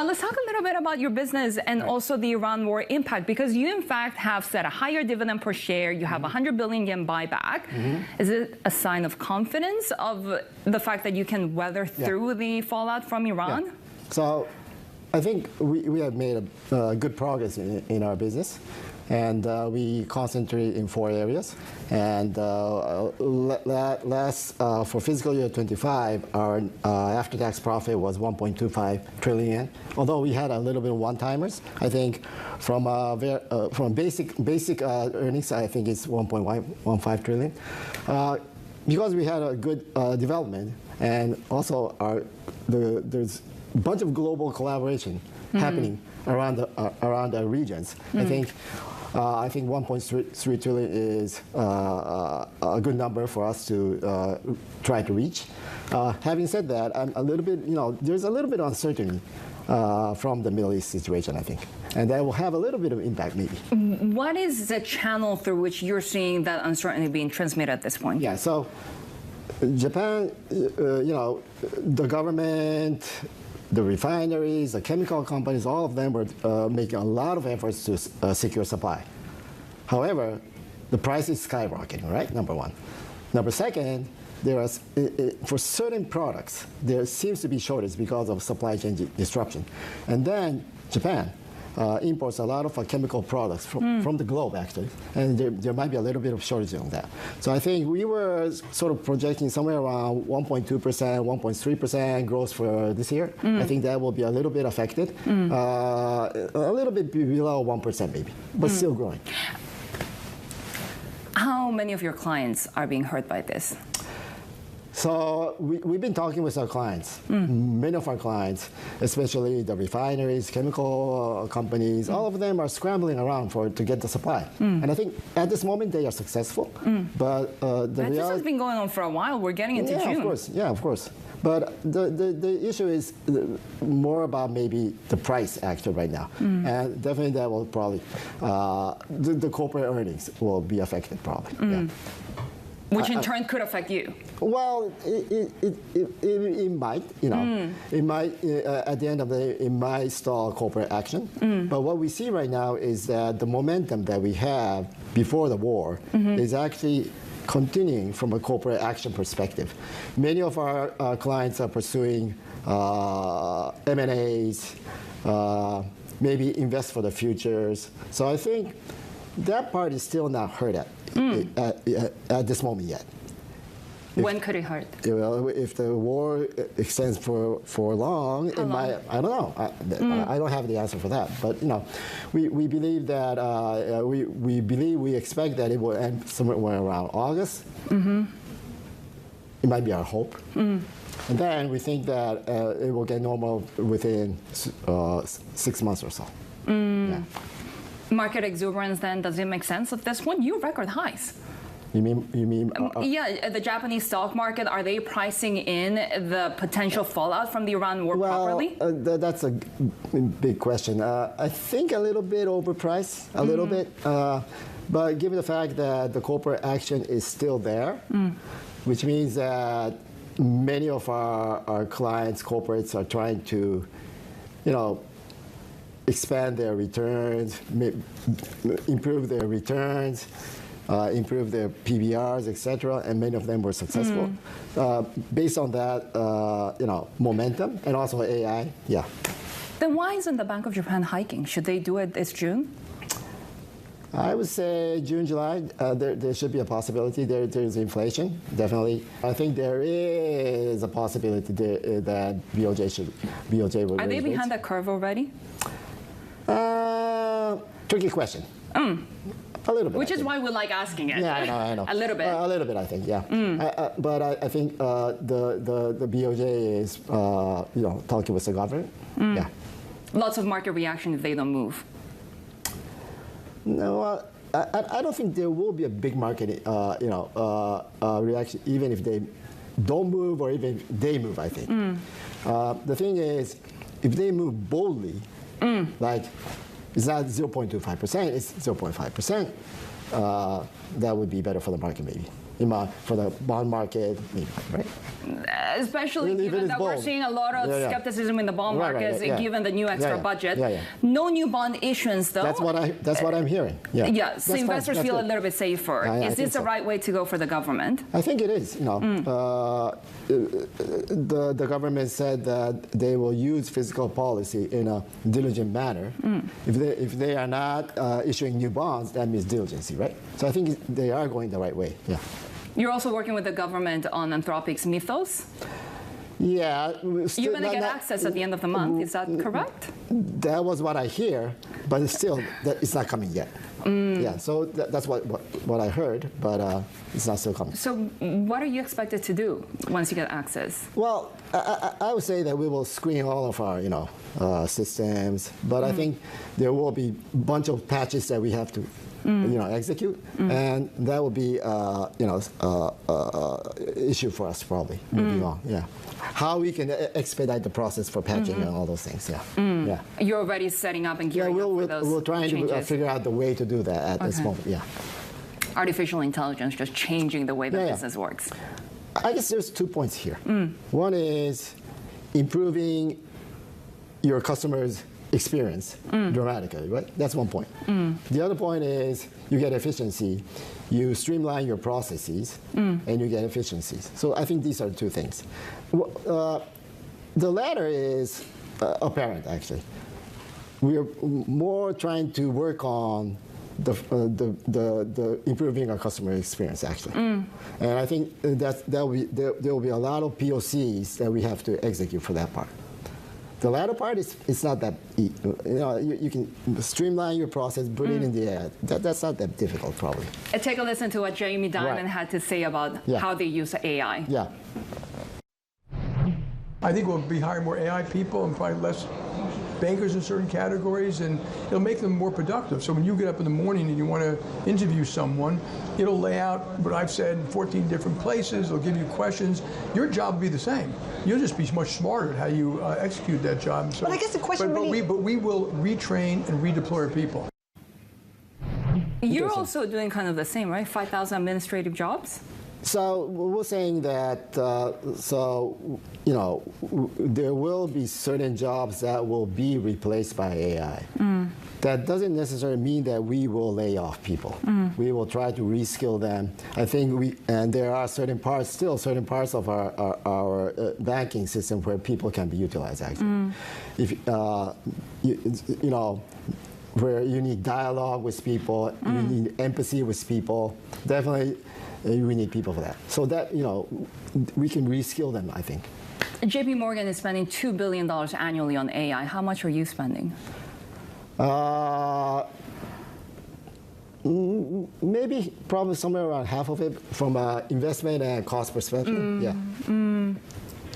Let's talk a little bit about your business and also the Iran war impact, because you, in fact, have set a higher dividend per share. You have 100 billion yen buyback. Is it a sign of confidence of the fact that you can weather through the fallout from Iran? Yeah. So I think we have made good progress in our business. And we concentrate in 4 areas. And for fiscal year 25, our after-tax profit was 1.25 trillion yen. Although we had a little bit of one-timers, I think from basic earnings, I think it's 1.15 trillion. Because we had a good development, and also there's a bunch of global collaboration happening around the regions. I think 1.3 trillion is a good number for us to try to reach. Having said that, I'm a little bit, there's a little bit of uncertainty from the Middle East situation, I think. And that will have a little bit of impact, maybe. What is the channel through which you're seeing that uncertainty being transmitted at this point? Yeah, so Japan, the government, the refineries, the chemical companies, all of them were making a lot of efforts to secure supply. However, the price is skyrocketing, right? Number one. Number second, for certain products, there seems to be shortage because of supply chain disruption. And then Japan imports a lot of chemical products from the globe, actually, and there might be a little bit of shortage on that. So I think we were sort of projecting somewhere around 1.2%, 1.3% growth for this year. I think that will be a little bit affected, a little bit below 1% maybe, but still growing. How many of your clients are being hurt by this? So we've been talking with our clients, many of our clients, especially the refineries, chemical companies, all of them are scrambling around to get the supply. And I think at this moment they are successful, but this has been going on for a while. We're getting into June. Of course. Yeah, of course. But the issue is more about maybe the price actually right now. And definitely that will probably, the corporate earnings will be affected probably. Yeah. Which in turn could affect you. Well, it might, it might, at the end of the day, it might stall corporate action. But what we see right now is that the momentum that we have before the war is actually continuing from a corporate action perspective. Many of our clients are pursuing M&As, maybe invest for the futures. So I think that part is still not hurt at this moment yet. When could it hurt? Well, if the war extends for long, it might. I don't know. I don't have the answer for that. But we believe that we expect that it will end somewhere around August. It might be our hope. And then we think that it will get normal within 6 months or so. Yeah. Market exuberance, then, does it make sense at this point? You record highs. You mean? Yeah, the Japanese stock market, are they pricing in the potential fallout from the Iran war properly? That's a big question. I think a little bit overpriced, a little bit. But given the fact that the corporate action is still there, which means that many of our clients, corporates, are trying to, expand their returns, improve their returns, improve their PBRs, etc., and many of them were successful. Based on that, momentum and also AI, yeah. Then why isn't the Bank of Japan hiking? Should they do it this June? I would say June, July, there should be a possibility. There's inflation, definitely. I think there is a possibility that BOJ will. Are they behind the curve already? Tricky question. A little bit. Which is why we like asking it. Yeah, I know. A little bit. A little bit, I think, yeah. But I think the BOJ is, talking with the government. Yeah. Lots of market reaction if they don't move. No, I don't think there will be a big market, reaction, even if they don't move or even if they move, I think. The thing is, if they move boldly, like it's not 0.25%, it's 0.5%, that would be better for the market maybe. for the bond market, maybe, right? Especially given that we're seeing a lot of skepticism in the bond markets, given the new extra budget. No new bond issuance, though. That's what I'm hearing. Yeah. So investors feel a little bit safer. Is this the right way to go for the government? I think it is. The government said that they will use fiscal policy in a diligent manner. If they are not issuing new bonds, that means diligency, right? So I think they are going the right way. Yeah. You're also working with the government on Anthropic's Mythos? Yeah. You're going to get access at the end of the month, is that correct? That was what I hear, but still, it's not coming yet. Yeah, so that's what I heard, but it's not still coming. So what are you expected to do once you get access? Well, I would say that we will screen all of our, systems, but I think there will be a bunch of patches that we have to execute, and that will be, issue for us probably moving on. Yeah, how we can expedite the process for patching and all those things. Yeah. You're already setting up and gearing up for those we're trying changes. to figure out the way to do that at this moment. Yeah. Artificial intelligence just changing the way the business works. I guess there's 2 points here. One is improving your customers' experience dramatically, right? That's one point. The other point is you get efficiency, you streamline your processes, and you get efficiencies. So I think these are 2 things. The latter is apparent, actually. We are more trying to work on the improving our customer experience, actually. And I think there will be a lot of POCs that we have to execute for that part. The latter part it's not that you can streamline your process, put it in the air. That's not that difficult, probably. Take a listen to what Jamie Dimon had to say about how they use AI. Yeah. I think we'll be hiring more AI people and probably less bankers in certain categories, and it'll make them more productive. So when you get up in the morning and you want to interview someone, it'll lay out what I've said in 14 different places. It'll give you questions. Your job will be the same. You'll just be much smarter at how you execute that job. So, but I guess the question but we will retrain and redeploy our people. You're also doing kind of the same, right? 5,000 administrative jobs? So we're saying that, there will be certain jobs that will be replaced by AI. That doesn't necessarily mean that we will lay off people. We will try to reskill them. I think and there are certain parts of our banking system where people can be utilized, actually. If, where you need dialogue with people, you need empathy with people, definitely we need people for that. So that, we can reskill them, I think. JP Morgan is spending $2 billion annually on AI. How much are you spending? Maybe probably somewhere around half of it from an investment and cost perspective. Yeah. $2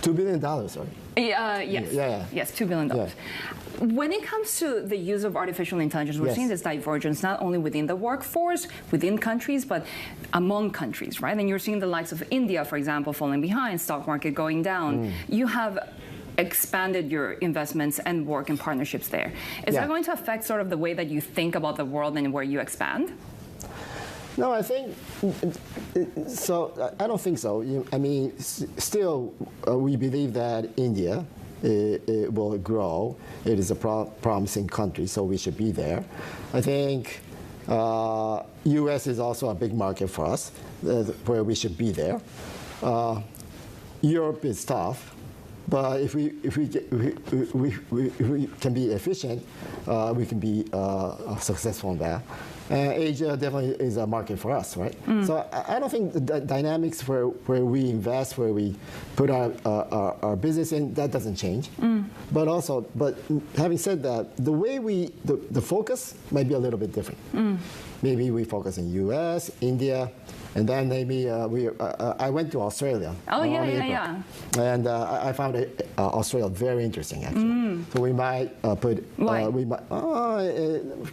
billion, sorry. Yes, $2 billion. Yeah. When it comes to the use of artificial intelligence, we're seeing this divergence not only within the workforce, within countries, but among countries, right? And you're seeing the likes of India, for example, falling behind, stock market going down. You have expanded your investments and work and partnerships there. Is that going to affect sort of the way that you think about the world and where you expand? No, I think so. I don't think so. I mean, still, we believe that India it will grow. It is a promising country, so we should be there. I think U.S. is also a big market for us, where we should be there. Europe is tough, but if we can be efficient, we can be successful in that. Asia definitely is a market for us, right? So I don't think the dynamics where we invest, where we put our business in, that doesn't change. But having said that, the way the focus might be a little bit different. Maybe we focus in U.S., India, and then maybe I went to Australia. Oh, yeah. And I found Australia very interesting, actually. So we might put,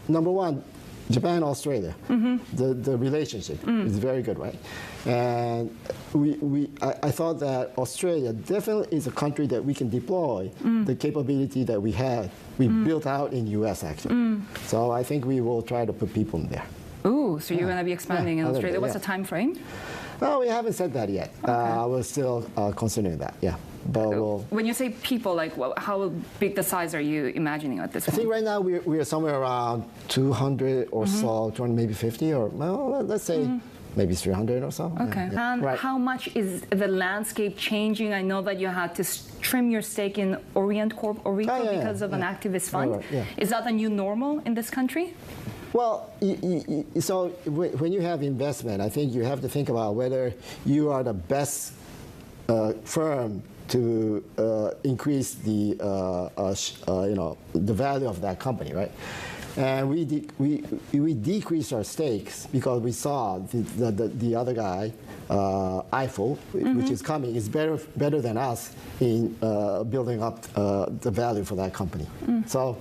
number one, Japan, Australia, the relationship is very good, right? And I thought that Australia definitely is a country that we can deploy the capability that we built out in U.S. actually. So I think we will try to put people in there. Ooh, so you're going to be expanding in Australia. What's the time frame? No, we haven't said that yet. We're still considering that. Yeah. But when you say people, like how big the size are you imagining at this point? I think right now we are somewhere around 200 or so, 200, maybe 50, or well, let's say maybe 300 or so. Okay. Yeah. And how much is the landscape changing? I know that you had to trim your stake in Orient Corp because of an activist fund. Right, yeah. Is that the new normal in this country? Well, so when you have investment, I think you have to think about whether you are the best firm to increase the the value of that company, right? And we decreased our stakes because we saw the other guy, Eiffel, which is coming, is better than us in building up the value for that company. So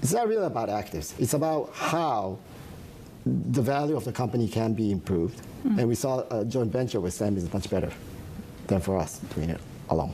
it's not really about actives. It's about how the value of the company can be improved. And we saw a joint venture with them is much better than for us doing it alone.